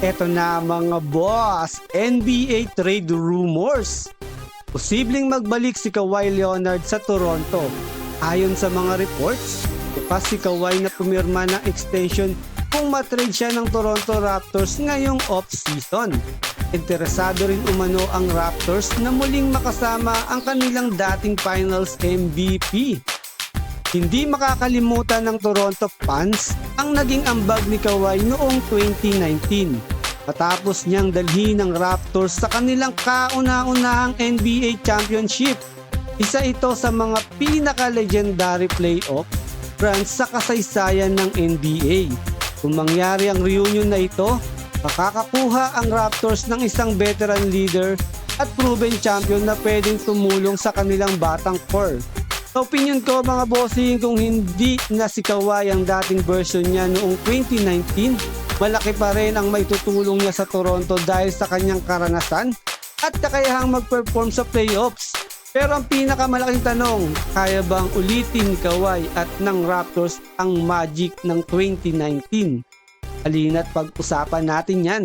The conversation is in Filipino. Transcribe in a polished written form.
Eto na mga boss, NBA trade rumors. Posibleng magbalik si Kawhi Leonard sa Toronto. Ayon sa mga reports, bukas si Kawhi na pumirma ng extension kung matrade siya ng Toronto Raptors ngayong off-season. Interesado rin umano ang Raptors na muling makasama ang kanilang dating Finals MVP. Hindi makakalimutan ng Toronto fans ang naging ambag ni Kawhi noong 2019. Matapos niyang dalhin ng Raptors sa kanilang kauna-unahang NBA Championship. Isa ito sa mga pinaka-legendary playoff runs sa kasaysayan ng NBA. Kung mangyari ang reunion na ito, makakakuha ang Raptors ng isang veteran leader at proven champion na pwedeng tumulong sa kanilang batang core. Sa opinion ko mga bossing, kung hindi na si Kawhi ang dating version niya noong 2019, malaki pa rin ang maitutulong niya sa Toronto dahil sa kanyang karanasan at kakayahang mag-perform sa playoffs. Pero ang pinakamalaking tanong, kaya bang ulitin ni Kawhi at ng Raptors ang magic ng 2019? Halina't pag-usapan natin yan.